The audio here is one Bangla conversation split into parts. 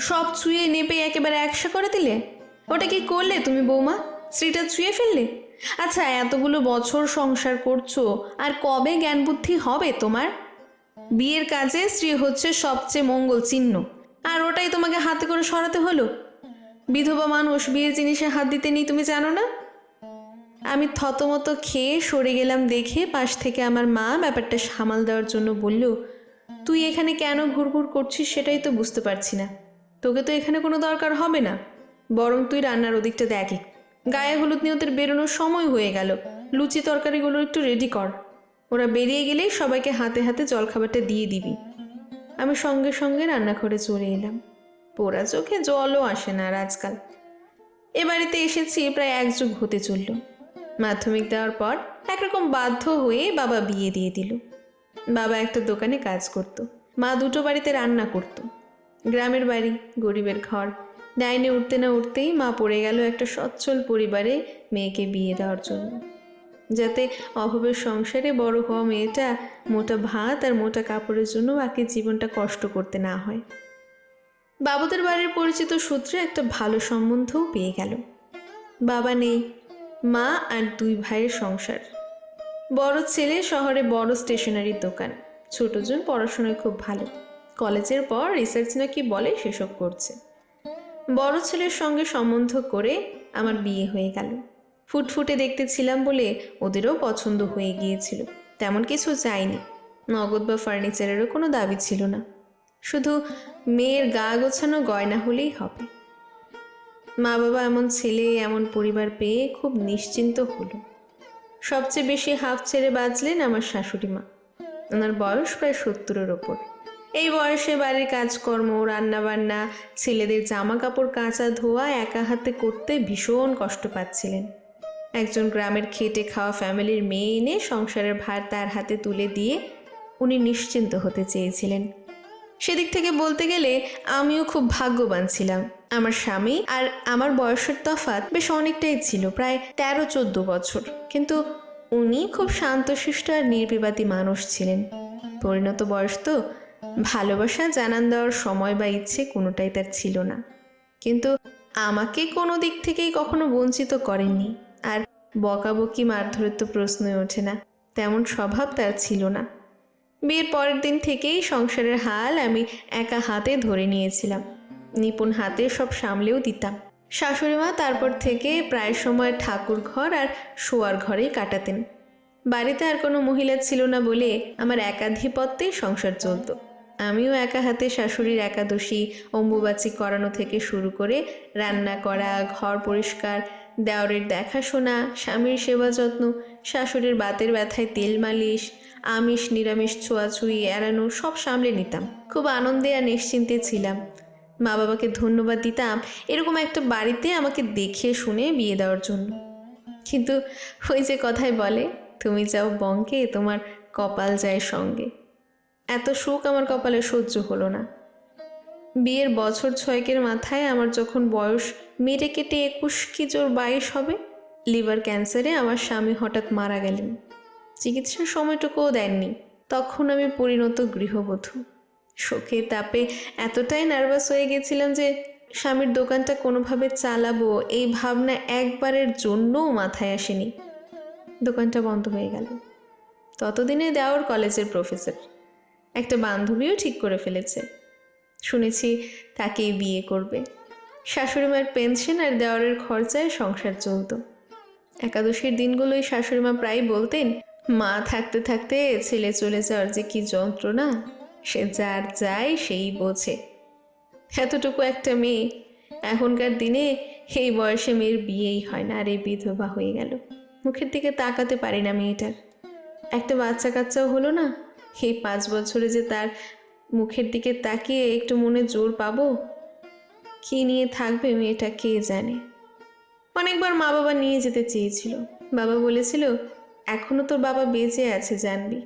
সব ছুঁয়ে নেপে একেবারে একসা করে দিলে। ওটা কি করলে তুমি বৌমা? স্ত্রীটা ছুঁয়ে ফেললে? আচ্ছা, এতগুলো বছর সংসার করছো, আর কবে জ্ঞান বুদ্ধি হবে তোমার? বিয়ের কাজে স্ত্রী হচ্ছে সবচেয়ে মঙ্গল চিহ্ন, আর ওটাই তোমাকে হাতে করে সরাতে হলো। বিধবা মানুষ বিয়ের জিনিসে হাত দিতে নেই, তুমি জানো না? আমি থতমত খেয়ে সরে গেলাম দেখে পাশ থেকে আমার মা ব্যাপারটা সামাল দেওয়ার জন্য বলল, তুই এখানে কেন ঘুরঘুর করছিস সেটাই তো বুঝতে পারছি না। তোকে তো এখানে কোনো দরকার হবে না, বরং তুই রান্নার ওদিকটা দেখে। গায়ে হলুদ নিয়ে ওদের বেরোনোর সময় হয়ে গেল, লুচি তরকারিগুলো একটু রেডি কর। ওরা বেরিয়ে গেলেই সবাইকে হাতে হাতে জলখাবারটা দিয়ে দিবি। আমি সঙ্গে সঙ্গে রান্নাঘরে চলে এলাম। পোড়া চোখে জলও আসে না আর আজকাল। এ বাড়িতে এসেছি প্রায় 1 যুগ হতে চলল। মাধ্যমিক দেওয়ার পর একরকম বাধ্য হয়ে বাবা বিয়ে দিয়ে দিল। বাবা একটা দোকানে কাজ করত, মা 2টো বাড়িতে রান্না করত। গ্রামের বাড়ি, গরিবের ঘর। ডাইনে উঠতে না উঠতেই মা পড়ে গেল একটা সচ্ছল পরিবারে মেয়েকে বিয়ে দেওয়ার জন্য, যাতে অভাবের সংসারে বড় হওয়া মেয়েটা মোটা ভাত আর মোটা কাপড়ের জন্য বাকি জীবনটা কষ্ট করতে না হয়। বাবুদের বাড়ির পরিচিত সূত্রে একটা ভালো সম্বন্ধও পেয়ে গেল। বাবা নেই, মা আর 2 ভাইয়ের সংসার। বড় ছেলে শহরে বড় স্টেশনারির দোকান, ছোটজন পড়াশোনায় খুব ভালো, কলেজের পর রিসার্চ নাকি বলে সেসব করছে। বড় ছেলের সঙ্গে সম্বন্ধ করে আমার বিয়ে হয়ে গেল। ফুটফুটে দেখতে ছিলাম বলে ওদেরও পছন্দ হয়ে গিয়েছিল। তেমন কিছু চাইনি, নগদ বা ফার্নিচারেরও কোনো দাবি ছিল না, শুধু মেয়ের গা গোছানো গয়না হলেই হবে। মা বাবা এমন ছেলে এমন পরিবার পেয়ে খুব নিশ্চিন্ত হলো। সবচেয়ে বেশি হাঁফ ছেড়ে বাঁচলেন আমার শাশুড়ি মা। ওনার বয়স প্রায় 70-এর ওপর। এই বয়সে বাড়ির কাজকর্ম, রান্নাবান্না, ছেলেদের জামা কাপড় কাচা ধোয়া একা হাতে করতে ভীষণ কষ্ট পাচ্ছিলেন। একজন গ্রামের খেটে খাওয়া ফ্যামিলির মেয়ে এনে সংসারের ভার তার হাতে তুলে দিয়ে উনি নিশ্চিন্ত হতে চেয়েছিলেন। সেদিক থেকে বলতে গেলে আমিও খুব ভাগ্যবান ছিলাম। আমার স্বামী আর আমার বয়সের তফাৎ বেশ অনেকটাই ছিল, প্রায় 13-14 বছর, কিন্তু উনি খুব শান্তশিষ্ট আর নির্বিবাদী মানুষ ছিলেন। পরিণত বয়স তো, ভালোবাসা জানান দেওয়ার সময় বা ইচ্ছে কোনোটাই তার ছিল না, কিন্তু আমাকে কোনো দিক থেকেই কখনো বঞ্চিত করেননি। আর বকাবকি মারধরের তো প্রশ্নই ওঠে না, তেমন স্বভাব তার ছিল না। বিয়ের পরের দিন থেকেই সংসারের হাল আমি একা হাতে ধরে নিয়েছিলাম, নিপুণ হাতে সব সামলেও দিতাম। শাশুড়ি মা তারপর থেকে প্রায় সময় ঠাকুর ঘর আর শোয়ার ঘরেই কাটাতেন। বাড়িতে আর কোনো মহিলা ছিল না বলে আমার একাধিপত্যেই সংসার চলত। আমিও একা হাতে শাশুড়ির একাদশী, অম্বুবাচী করানো থেকে শুরু করে রান্না করা, ঘর পরিষ্কার, দেওরের দেখাশোনা, স্বামীর সেবা যত্ন, শাশুড়ির বাতের ব্যথায় তেল মালিশ, আমিষ নিরামিষ ছোঁয়াছুঁই এড়ানো সব সামলে নিতাম। খুব আনন্দে আর নিশ্চিন্তে ছিলাম। মা বাবাকে ধন্যবাদ দিতাম এরকম একটা বাড়িতে আমাকে দেখে শুনে বিয়ে দেওয়ার জন্য। কিন্তু ওই যে কথায় বলে, তুমি যাও বঙ্গে তোমার কপাল যায় সঙ্গে, এত সুখ আমার কপালে সহ্য হলো না। বিয়ের বছর 6-এর মাথায় আমার যখন বয়স মেরে কেটে 21 কি জোর 22 হবে, লিভার ক্যান্সারে আমার স্বামী হঠাৎ মারা গেলেন। চিকিৎসার সময়টুকুও দেননি। তখন আমি পরিণত গৃহবধূ। শোকে তাপে এতটাই নার্ভাস হয়ে গেছিলাম যে স্বামীর দোকানটা কোনোভাবে চালাবো এই ভাবনা একবারের জন্যও মাথায় আসেনি। দোকানটা বন্ধ হয়ে গেল। ততদিনে দেওর কলেজের প্রফেসর, একটা বান্ধবীও ঠিক করে ফেলেছে। শুনেছি তাকেই বিয়ে করবে। শাশুড়ি মায়ের পেনশন আর দেওয়ারের খরচায় সংসার চলত। একাদশীর দিনগুলোই শাশুড়ি মা প্রায় বলতেন, মা থাকতে থাকতে ছেলে চলে যাওয়ার যে কি যন্ত্রণা, সে যার যায় সেই বোঝে। এতটুকু একটা মেয়ে, এখনকার দিনে এই বয়সে মেয়ের বিয়েই হয় না, আর এই বিধবা হয়ে গেল। মুখের দিকে তাকাতে পারি না মেয়েটার। একটা বাচ্চা কাচ্চাও হলো না। এই 5 বছরে যে তার মুখের দিকে তাকিয়ে একটু মনে জোর পাবো, কি নিয়ে থাকবে মেয়েটা কে জানে। অনেকবার মা বাবা নিয়ে যেতে চেয়েছিল। বাবা বলেছিল, এখনো তোর বাবা বেঁচে আছে জানবি,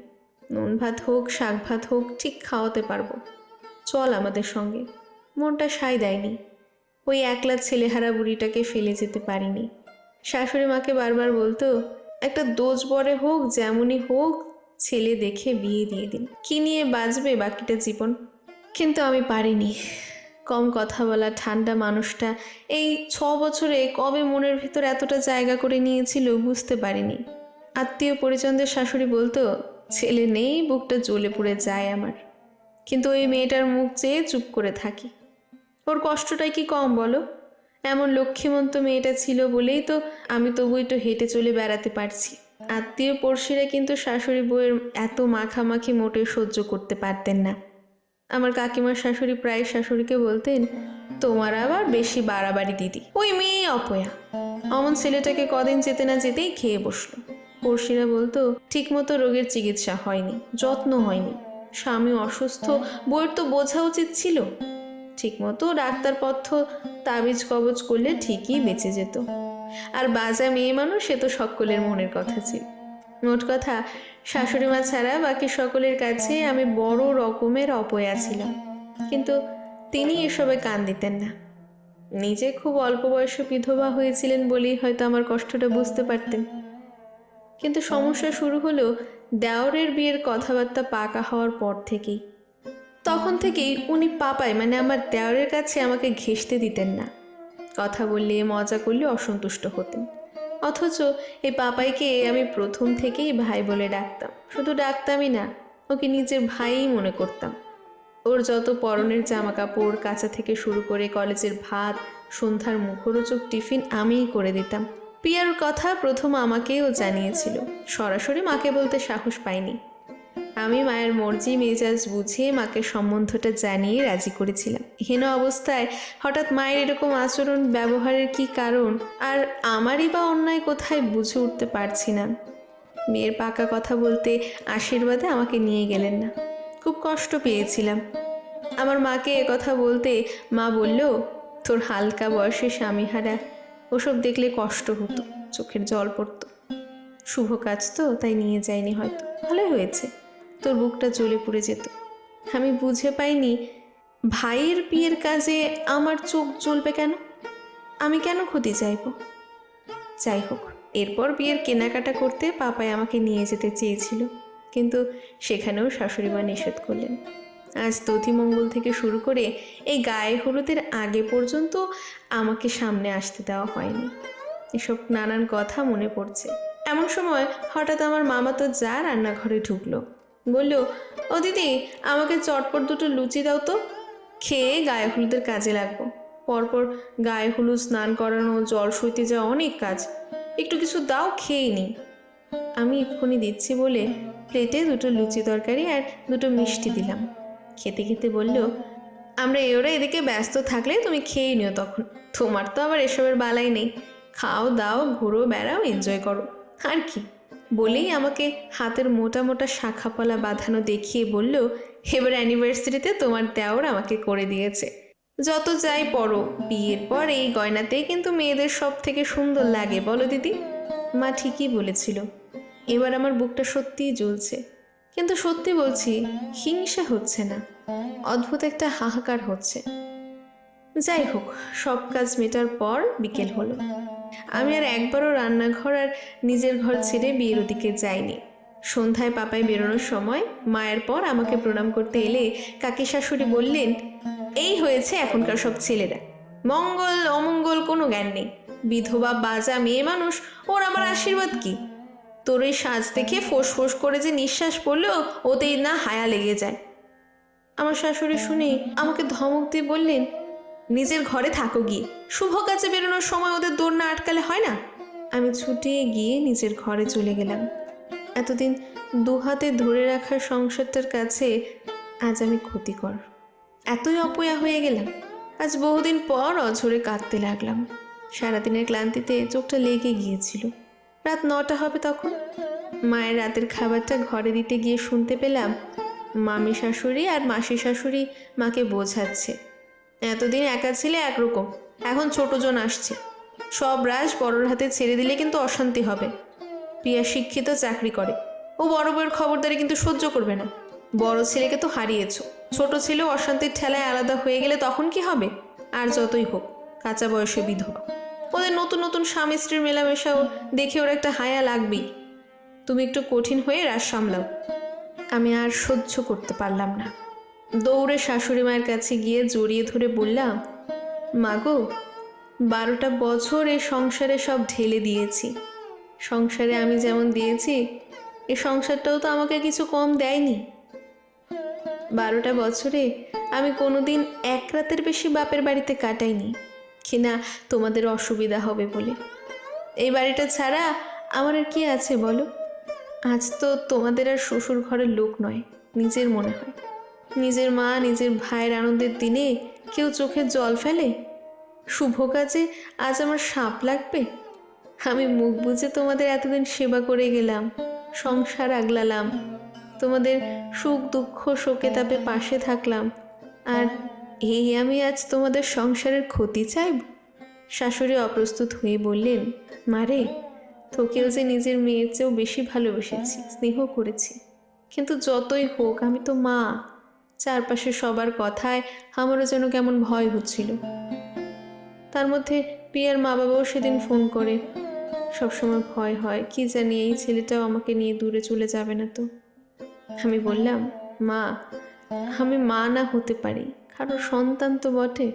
নুন ভাত হোক শাক ভাত হোক ঠিক খাওয়াতে পারবো, চল আমাদের সঙ্গে। মনটা সায় দেয়নি। ওই একলা ছেলেহারা বুড়িটাকে ফেলে যেতে পারিনি। শাশুড়ি মাকে বারবার বলতো, একটা দোজ বরে হোক যেমনই হোক ছেলে দেখে বিয়ে দিয়ে দিন, কি নিয়ে বাঁচবে বাকিটা জীবন। কিন্তু আমি পারিনি। কম কথা বলা ঠান্ডা মানুষটা এই 6 বছরে কবে মনের ভিতর এতটা জায়গা করে নিয়েছিল বুঝতে পারিনি। আত্মীয় পরিজনদের শাশুড়ি বলতো, ছেলে নেই, বুকটা জ্বলে পুড়ে যায় আমার। কিন্তু ওই মেয়েটার মুখ চেয়ে চুপ করে থাকি। ওর কষ্টটাই কি কম বলো? এমন লক্ষ্মীমন্ত মেয়েটা ছিল বলেই তো আমি তবু একটু হেঁটে চলে বেড়াতে পারছি। আত্মীয় পড়শিরা কিন্তু শাশুড়ি বউয়ের এত মাখামাখি মোটে সহ্য করতে পারতেন না। আমার কাকিমার শাশুড়ি প্রায় শাশুড়িকে বলতেন, তোমার আবার বেশি বাড়াবাড়ি দিদি, ওই মেয়ে অপয়া। অমন ছেলেটাকে কদিন যেতে না যেতেই খেয়ে বসলো। পড়শিরা বলতো, ঠিকমতো রোগের চিকিৎসা হয়নি, যত্ন হয়নি, স্বামী অসুস্থ, বউয়ের তো বোঝা উচিত ছিল। ঠিকমতো ডাক্তারপথ্য তাবিজ কবজ করলে ঠিকই বেঁচে যেত। আর বাজা মেয়ে মানুষ, সে তো সকলের মনের কথা ছিল। মোট কথা, শাশুড়ি মা ছাড়া বাকি সকলের কাছে আমি বড় রকমের অপয়া ছিলাম। কিন্তু তিনি এসবে কান দিতেন না। নিজে খুব অল্প বয়সে বিধবা হয়েছিলেন বলেই হয়তো আমার কষ্টটা বুঝতে পারতেন। কিন্তু সমস্যা শুরু হলো দেওরের বিয়ের কথাবার্তা পাকা হওয়ার পর থেকেই। তখন থেকেই উনি পাপাই মানে আমার দেওরের কাছে আমাকে ঘেঁষতে দিতেন না। কথা বললে মজা করলে অসন্তুষ্ট হতেন। অথচ এই পাপাইকে আমি প্রথম থেকেই ভাই বলে ডাকতাম। শুধু ডাকতামই না, ওকে নিজের ভাইই মনে করতাম। ওর যত পরনের জামা কাপড় কাচা থেকে শুরু করে কলেজের ভাত, সন্ধ্যার মুখরোচক টিফিন আমিই করে দিতাম। পিয়ার কথা প্রথম আমাকেও জানিয়েছিল, সরাসরি মাকে বলতে সাহস পাইনি। আমি মায়ের মর্জি মেজাজ বুঝিয়ে মাকে সম্বন্ধটা জানিয়ে রাজি করেছিলাম। হেন অবস্থায় হঠাৎ মায়ের এরকম আচরণ ব্যবহারের কি কারণ, আর আমারই বা অন্যায় কোথায় বুঝে উঠতে পারছি না। মেয়ের পাকা কথা বলতে আশীর্বাদে আমাকে নিয়ে গেলেন না। খুব কষ্ট পেয়েছিলাম। আমার মাকে কথা বলতে মা বলল, তোর হালকা বয়সে স্বামী হারা, ওসব দেখলে কষ্ট হতো, চোখের জল পড়তো। শুভ কাজ তো, তাই নিয়ে যায়নি হয়তো, ভালোই হয়েছে, তোর বুকটা জ্বলে পুড়ে যেত। আমি বুঝে পাইনি ভাইয়ের বিয়ের কাজে আমার চোখ জ্বলবে কেন, আমি কেন ক্ষতি চাইব। যাই হোক, এরপর বিয়ের কেনাকাটা করতে পাপাই আমাকে নিয়ে যেতে চেয়েছিল, কিন্তু সেখানেও শাশুড়িমা নিষেধ করলেন। আজ দধিমঙ্গল থেকে শুরু করে এই গায়ে হলুদের আগে পর্যন্ত আমাকে সামনে আসতে দেওয়া হয়নি। এসব নানান কথা মনে পড়ছে। এমন সময় হঠাৎ আমার মামা তো যা রান্নাঘরে ঢুকলো, বলল, ও দিদি, আমাকে চটপট দুটো লুচি দাও তো, খেয়ে গায়ে হলুদের কাজে লাগবো। পরপর গায়ে হলুদ, স্নান করানো, জল সইতে যাওয়া, অনেক কাজ, একটু কিছু দাও, খেয়ে নি। আমি এক্ষুনি দিচ্ছি বলে প্লেটে দুটো লুচি তরকারি আর দুটো মিষ্টি দিলাম। খেতে খেতে বলল, আমরা ওরা এদিকে ব্যস্ত থাকলে তুমি খেয়ে নিও, তখন তোমার তো আবার এসবের বালাই নেই, খাও দাও, ঘুরো বেড়াও, এনজয় করো, আর কি। বলেই আমাকে হাতের মোটা মোটা শাখাপলা বাঁধানো দেখিয়ে বলল, এবার অ্যানিভার্সারিতে তোমার দেওর আমাকে করে দিয়েছে, যত যাই পরো, বিয়ের পর এই গয়নাতেই কিন্তু মেয়েদের সব থেকে সুন্দর লাগে, বলো দিদি। মা ঠিকই বলেছিল। এবার আমার বুকটা সত্যিই জ্বলছে, কিন্তু সত্যি বলছি, হিংসা হচ্ছে না, অদ্ভুত একটা হাহাকার হচ্ছে। যাই হোক, সব কাজ মেটার পর বিকেল হলো। আমি আর একবারও রান্নাঘর আর নিজের ঘর ছেড়ে বিয়ের ওদিকে যাইনি। সন্ধ্যায় পাপাই বেরোনোর সময় মায়ের পর আমাকে প্রণাম করতে এলে কাকি শাশুড়ি বললেন, এই হয়েছে এখনকার সব ছেলেরা, মঙ্গল অমঙ্গল কোনো জ্ঞান নেই, বিধবা বাজা মেয়ে মানুষ, ওর আমার আশীর্বাদ কি। তোর এই সাজ দেখে ফোঁস ফোঁস করে যে নিঃশ্বাস পড়লেও ওতেই না হায়া লেগে যায়। আমার শাশুড়ি শুনে আমাকে ধমক দিয়ে বললেন, নিজের ঘরে থাকো গিয়ে, শুভ কাজে বেরোনোর সময় ওদের দৌড় না আটকালে হয় না। আমি ছুটে গিয়ে নিজের ঘরে চলে গেলাম। এতদিন দুহাতে ধরে রাখার সংসারটার কাছে আজ আমি ক্ষতিকর, এতই অপয়া হয়ে গেলাম। আজ বহুদিন পর অঝরে কাঁদতে লাগলাম। সারাদিনের ক্লান্তিতে চোখটা লেগে গিয়েছিল। রাত 9টা হবে তখন। মায়ের রাতের খাবারটা ঘরে দিতে গিয়ে শুনতে পেলাম মামি শাশুড়ি আর মাসি শাশুড়ি মাকে বোঝাচ্ছে, এতদিন একা ছিলে একরকম, এখন ছোটজন আসছে, সব রাশ বড়োর হাতে ছেড়ে দিলে কিন্তু অশান্তি হবে। প্রিয়া শিক্ষিত, চাকরি করে, ও বড় বউয়ের খবরদারি কিন্তু সহ্য করবে না। বড় ছেলেকে তো হারিয়েছ, ছোট ছেলেও অশান্তির ঠেলায় আলাদা হয়ে গেলে তখন কি হবে। আর যতই হোক কাঁচা বয়সে বিধবা, ওদের নতুন নতুন স্বামী স্ত্রীর মেলামেশাও দেখে ওর একটা হায়া লাগবেই। তুমি একটু কঠিন হয়ে রাশ সামলাও। আমি আর সহ্য করতে পারলাম না। দৌড়ে শাশুড়ি মায়ের কাছে গিয়ে জড়িয়ে ধরে বললাম, মাগো 12টা বছর এই সংসারে সব ঢেলে দিয়েছি। সংসারে আমি যেমন দিয়েছি এই সংসারটাও তো আমাকে কিছু কম দেয়নি। 12টা বছরে আমি কোনোদিন এক রাতের বেশি বাপের বাড়িতে কাটাইনি, কিনা তোমাদের অসুবিধা হবে বলে। এই বাড়িটা ছাড়া আমার আর কি আছে বলো? আজ তো তোমাদের আর শ্বশুর ঘরের লোক নয়, নিজের মনে হয়। নিজের মা নিজের ভাইয়ের আনন্দের দিনে কেউ চোখে জল ফেলে? শুভ কাজে আজ আমার সাপ লাগবে? আমি মুখ বুজে তোমাদের এতদিন সেবা করে গেলাম, সংসার আগলালাম, তোমাদের সুখ দুঃখ শোকে তাপে পাশে থাকলাম, আর এই আমি আজ তোমাদের সংসারের ক্ষতি চাইব? শাশুড়ি অপ্রস্তুত হয়ে বললেন, মারে তোকেও যে নিজের মেয়ের চেয়েও বেশি ভালোবেসেছি, স্নেহ করেছি, কিন্তু যতই হোক আমি তো মা। চারপাশে সবার কথায় আমারও যেন কেমন ভয় হচ্ছিল। তার মধ্যে পিয়ার মা বাবাও সেদিন ফোন করে, সবসময় ভয় হয় কি জানি এই ছেলেটাও আমাকে নিয়ে দূরে চলে যাবে না তো। আমি বললাম, মা আমি মা না হতে পারি, কারণ সন্তান তো বটে।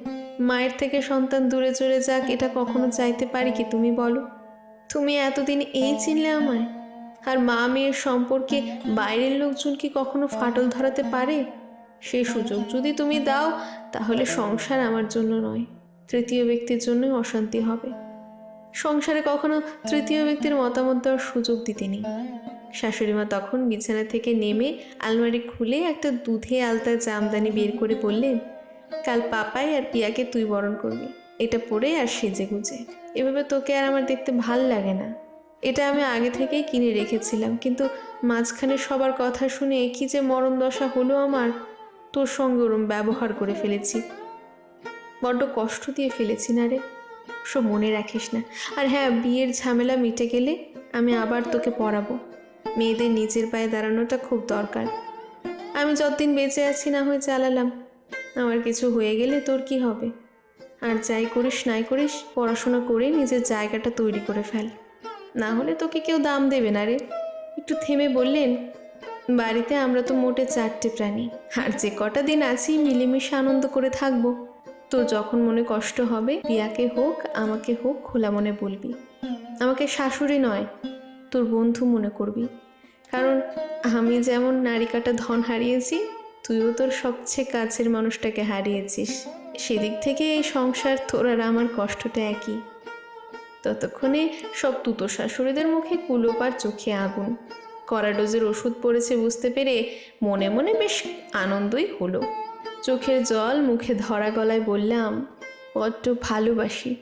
মায়ের থেকে সন্তান দূরে চলে যাক এটা কখনো চাইতে পারি কি তুমি বলো? তুমি এতদিন এই চিনলে আমায়, আর মা মেয়ের সম্পর্কে বাইরের লোকজন কি কখনো ফাটল ধরাতে পারে? সেই সুযোগ যদি তুমি দাও তাহলে সংসার আমার জন্য নয়, তৃতীয় ব্যক্তির জন্যই অশান্তি হবে। সংসারে কখনো তৃতীয় ব্যক্তির মতামত দেওয়ার সুযোগ দিতে নেই। শাশুড়িমা তখন বিছানা থেকে নেমে আলমারি খুলে একটা দুধে আলতা জামদানি বের করে বললেন, কাল পাপাই আর পিয়াকে তুই বরণ করবি, এটা পরে আর সেজে গুজে। এভাবে তোকে আর আমার দেখতে ভাল লাগে না। এটা আমি আগে থেকেই কিনে রেখেছিলাম, কিন্তু মাঝখানে সবার কথা শুনে কি যে মরণ দশা হলো আমার। তোর সঙ্গে ওরম ব্যবহার করে ফেলেছি, বড্ড কষ্ট দিয়ে ফেলেছি না রে, সব মনে রাখিস না। আর হ্যাঁ, বিয়ের ঝামেলা মিটে গেলে আমি আবার তোকে পড়াবো। মেয়েদের নিজের পায়ে দাঁড়ানোটা খুব দরকার। আমি যতদিন বেঁচে আছি না হয় চালালাম, আমার কিছু হয়ে গেলে তোর কি হবে? আর যাই করিস নাই করিস, পড়াশোনা করে নিজের জায়গাটা তৈরি করে ফেল, না হলে তোকে কেউ দাম দেবে না রে। একটু থেমে বললেন, বাড়িতে আমরা তো মোটে 4টে প্রাণী, আর যে কটা দিন আছি মিলেমিশে আনন্দ করে থাকবো। তোর যখন মনে কষ্ট হবে পিয়াকে হোক আমাকে হোক খোলা মনে বলবি। আমাকে শাশুড়ি নয় তোর বন্ধু মনে করবি, কারণ আমি যেমন নারিকাটা ধন হারিয়েছি, তুইও তোর সবচেয়ে কাছের মানুষটাকে হারিয়েছিস। সেদিক থেকে এই সংসার তোর আর আমার কষ্টটা একই। ততক্ষণে সব তুতো শাশুড়িদের মুখে কুলোপ আর চোখে আগুন। কড়া ডোজের ওষুধ পড়েছে বুঝতে পেরে মনে মনে বেশ আনন্দই হলো। চোখের জল মুখে ধরা গলায় বললাম, বড্ড ভালোবাসি।